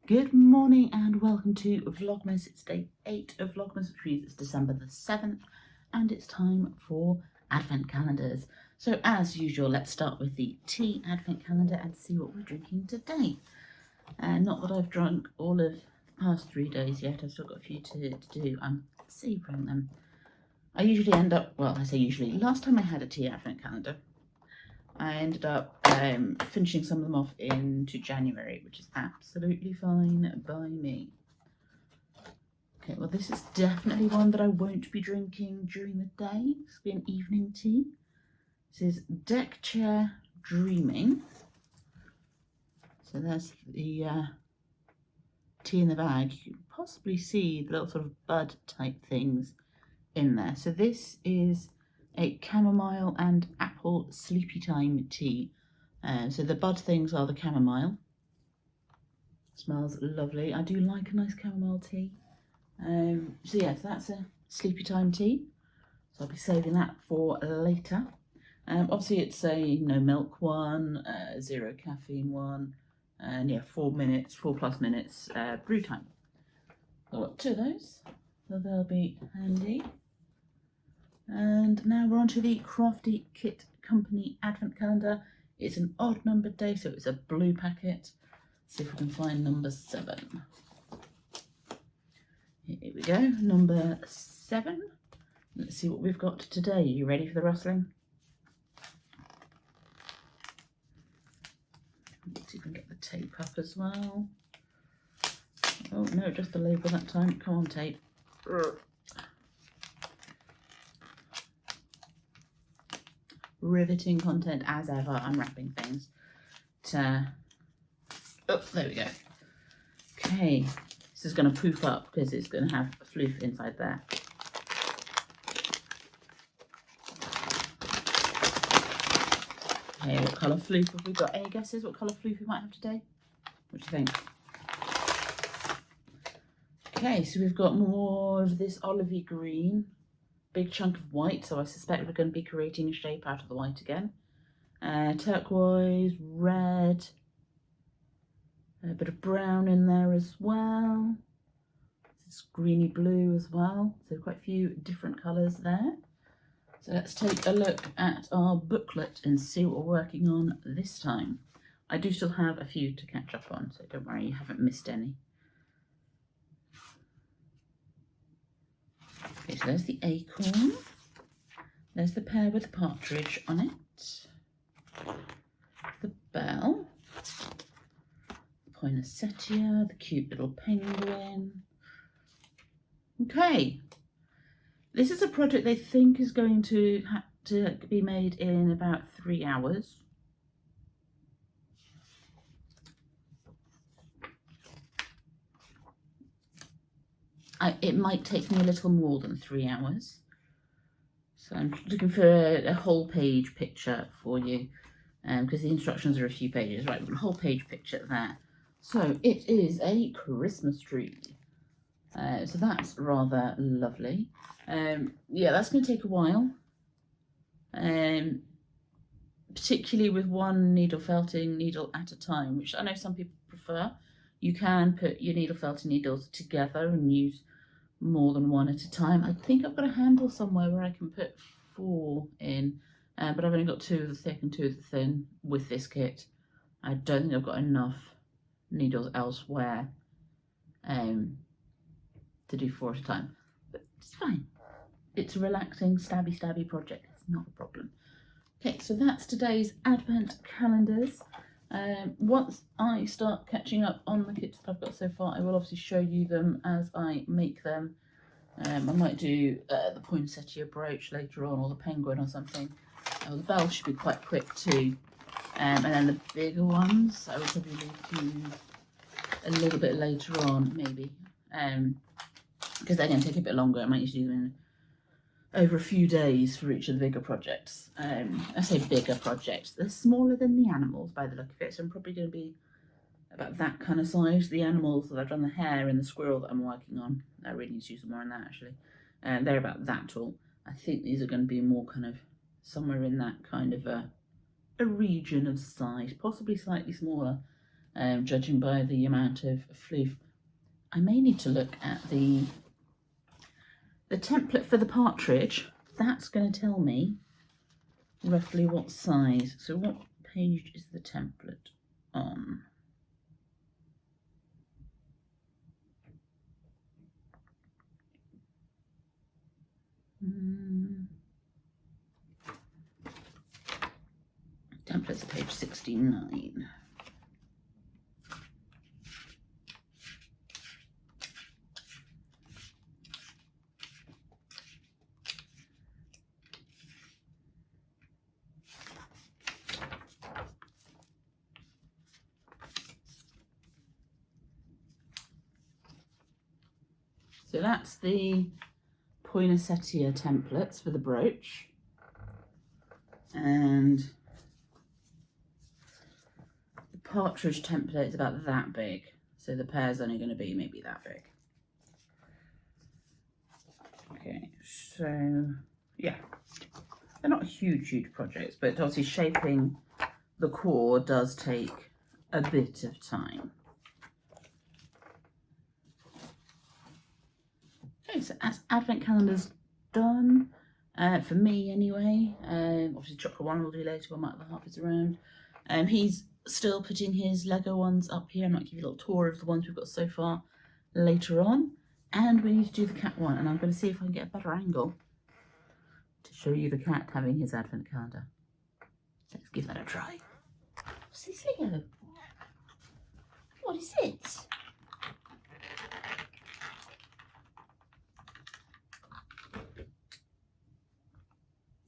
Good morning and welcome to Vlogmas. It's day 8 of Vlogmas, which means it's December the 7th, and it's time for Advent calendars. So as usual, let's start with the tea Advent calendar and see what we're drinking today. Not that I've drunk all of the past 3 days yet, I've still got a few to do. I'm savouring them. I usually end up, well, I say usually, last time I had a tea Advent calendar, I ended up finishing some of them off into January, which is absolutely fine by me. Okay, well this is definitely one that I won't be drinking during the day. This will be an evening tea. This is Deck Chair Dreaming. So there's the tea in the bag. You can possibly see the little sort of bud type things in there. So this is a chamomile and apple sleepy time tea. So the bud things are the chamomile. Smells lovely. I do like a nice chamomile tea. So yes, that's a sleepy time tea. So I'll be saving that for later. Obviously it's a no milk one, 0 caffeine one, and yeah, 4 plus minutes brew time. I've got 2 of those, so they'll be handy. And now we're on to the Crafty Kit Company Advent Calendar. It's an odd numbered day, so it's a blue packet. See if we can find number 7. Here we go, number 7. Let's see what we've got today. Are you ready for the rustling? Let's see if we can get the tape up as well. Oh no, just the label that time. Come on, tape. Riveting content as ever. I'm wrapping things. Oh, there we go. Okay, this is going to poof up because it's going to have a floof inside there. Okay, what colour floof have we got? Any guesses what colour floof we might have today? What do you think? Okay, so we've got more of this olivey green, big chunk of white, so I suspect we're going to be creating a shape out of the white again. Turquoise, red, a bit of brown in there as well. It's greeny blue as well, so quite a few different colours there. So let's take a look at our booklet and see what we're working on this time. I do still have a few to catch up on, so don't worry, you haven't missed any. Okay, so there's the acorn. There's the pear with the partridge on it. The bell. Poinsettia, the cute little penguin. Okay, this is a project they think is going to have to be made in about 3 hours. It might take me a little more than 3 hours. So I'm looking for a whole page picture for you, because the instructions are a few pages. Right, we've got a whole page picture there. So it is a Christmas tree. So that's rather lovely. Yeah, that's going to take a while. Particularly with one needle felting needle at a time, which I know some people prefer. You can put your needle felting needles together and use more than one at a time. I think I've got a handle somewhere where I can put 4 in, but I've only got 2 of the thick and 2 of the thin with this kit. I don't think I've got enough needles elsewhere to do 4 at a time, but it's fine. It's a relaxing stabby project. It's not a problem. Okay, so that's today's Advent calendars. Once I start catching up on the kits that I've got so far, I will obviously show you them as I make them. I might do the poinsettia brooch later on, or the penguin or something. The bell should be quite quick too. And then the bigger ones I will probably do a little bit later on, maybe. Because they're going to take a bit longer. I might usually do them in over a few days for each of the bigger projects. I say bigger projects. They're smaller than the animals by the look of it, so I'm probably going to be about that kind of size. The animals that I've done, the hare and the squirrel that I'm working on, I really need to do some more on that actually. They're about that tall. I think these are going to be more kind of somewhere in that kind of a region of size, possibly slightly smaller. judging by the amount of floof. I may need to look at the template for the partridge. That's going to tell me roughly what size. So what page is the template on? Templates are page 69. So that's the poinsettia templates for the brooch, and the partridge template is about that big, so the pear's only going to be maybe that big. Okay, so yeah, they're not huge projects, but obviously shaping the core does take a bit of time. Okay, so as advent calendar's done, for me anyway. Obviously chocolate one will do later when Michael Harp is around. He's still putting his Lego ones up here. I might give you a little tour of the ones we've got so far later on. And we need to do the cat one, and I'm going to see if I can get a better angle to show you the cat having his advent calendar. Let's give that a try. What's this, Leo? What is it?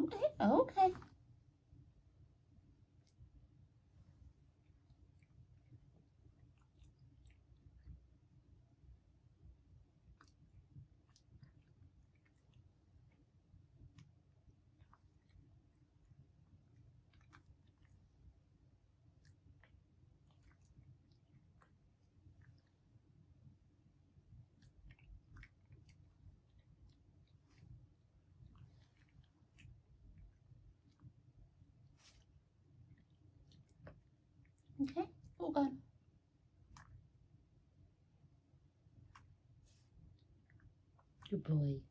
Okay, okay. Okay, all gone. Good boy.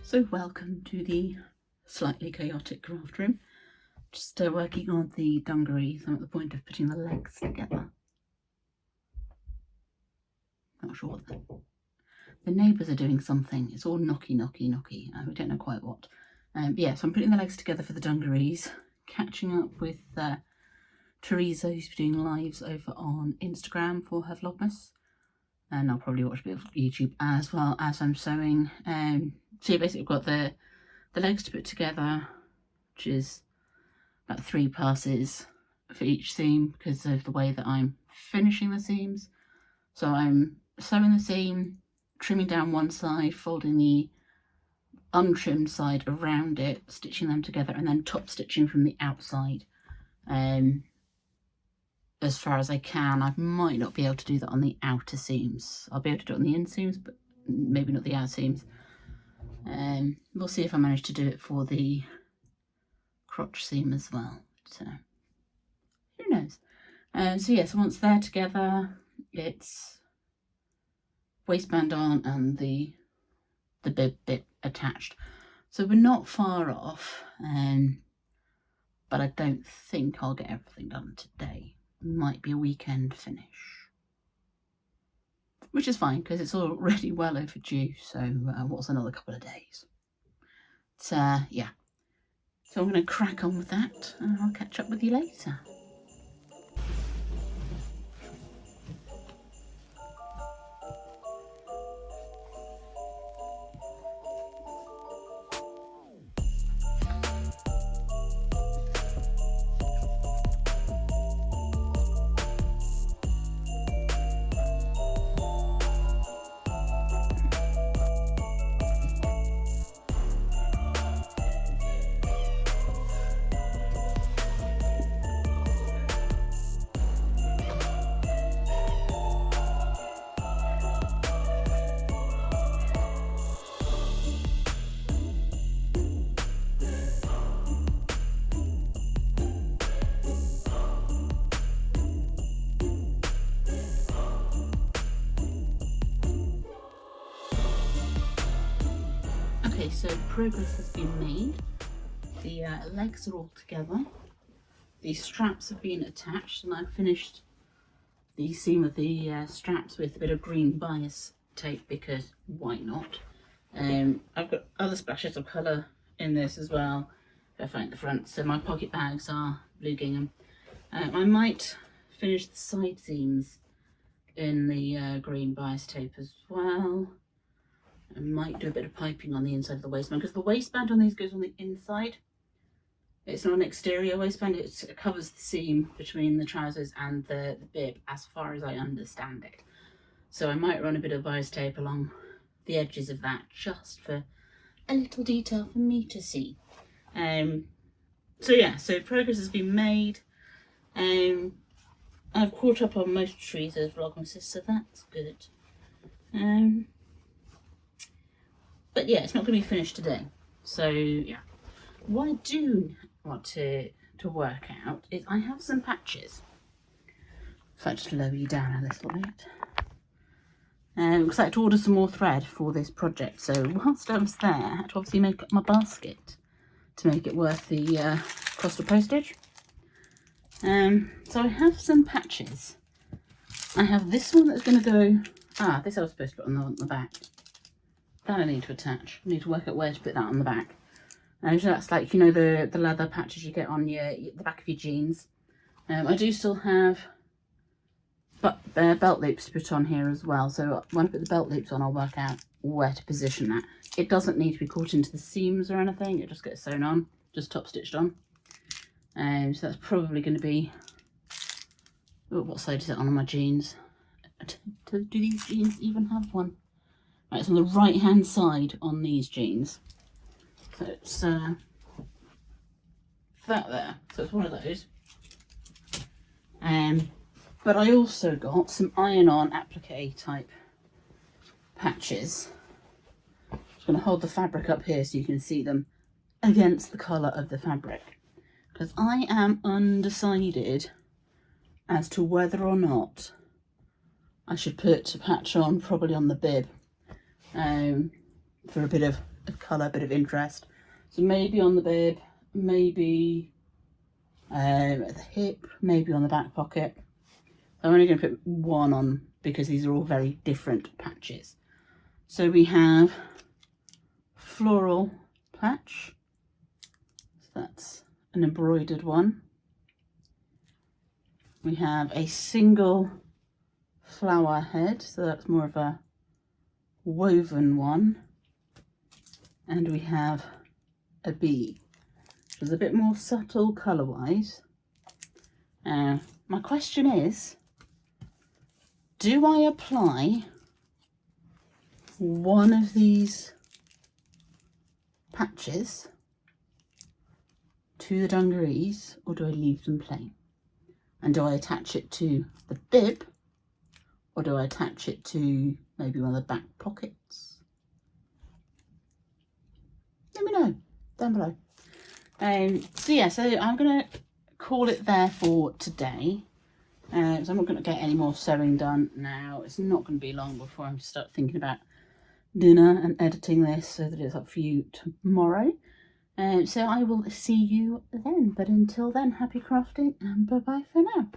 So welcome to the slightly chaotic craft room. Just working on the dungarees. I'm at the point of putting the legs together. Not sure what the neighbours are doing something. It's all knocky. We don't know quite what. Yeah, so I'm putting the legs together for the dungarees. Catching up with Teresa, who's doing lives over on Instagram for her Vlogmas. And I'll probably watch a bit of YouTube as well as I'm sewing. So yeah, basically I've got the legs to put together, which is about 3 passes for each seam because of the way that I'm finishing the seams. So I'm sewing the seam, trimming down one side, folding the untrimmed side around it, stitching them together, and then top stitching from the outside. As far as I can. I might not be able to do that on the outer seams. I'll be able to do it on the inseams, but maybe not the outer seams. We'll see if I manage to do it for the crotch seam as well. So who knows? So yes, once they're together, it's waistband on and the bib bit attached. So we're not far off, but I don't think I'll get everything done today. might be a weekend finish, which is fine because it's already well overdue. So what's another couple of days? But yeah, so I'm going to crack on with that, and I'll catch up with you later. Okay, so progress has been made. The legs are all together. The straps have been attached, and I've finished the seam of the straps with a bit of green bias tape because why not? I've got other splashes of colour in this as well if I find the front. So my pocket bags are blue gingham. I might finish the side seams in the green bias tape as well. I might do a bit of piping on the inside of the waistband because the waistband on these goes on the inside. It's not an exterior waistband, it covers the seam between the trousers and the bib as far as I understand it. So I might run a bit of bias tape along the edges of that just for a little detail for me to see. So yeah, so progress has been made. I've caught up on most trees as Vlogmas, so that's good. But yeah, it's not going to be finished today. So yeah, what I do want to work out is I have some patches. If I just lower you down a little bit. Because I had to order some more thread for this project. So whilst I was there, I had to obviously make up my basket to make it worth the cost of postage. So I have some patches. I have this one that's going to go... this I was supposed to put on the back. That I need to attach. I need to work out where to put that on the back. And so that's like, you know, the leather patches you get on the back of your jeans. I do still have belt loops to put on here as well. So when I put the belt loops on, I'll work out where to position that. It doesn't need to be caught into the seams or anything. It just gets sewn on, just top stitched on. So that's probably going to be... Oh, what side is it on my jeans? Do these jeans even have one? Right, it's on the right hand side on these jeans. So it's that there. So it's one of those. But I also got some iron-on applique type patches. I'm just going to hold the fabric up here so you can see them against the colour of the fabric. Because I am undecided as to whether or not I should put a patch on, probably on the bib. For a bit of colour, a bit of interest. So maybe on the bib, maybe at the hip, maybe on the back pocket. I'm only going to put one on because these are all very different patches. So we have floral patch. So that's an embroidered one. We have a single flower head, so that's more of a woven one, and we have a bee, which is a bit more subtle colour wise. My question is, do I apply one of these patches to the dungarees, or do I leave them plain? And do I attach it to the bib, or do I attach it to maybe one of the back pockets? Let me know down below. So yeah, so I'm going to call it there for today. So I'm not going to get any more sewing done now. It's not going to be long before I start thinking about dinner and editing this so that it's up for you tomorrow. So I will see you then. But until then, happy crafting and bye-bye for now.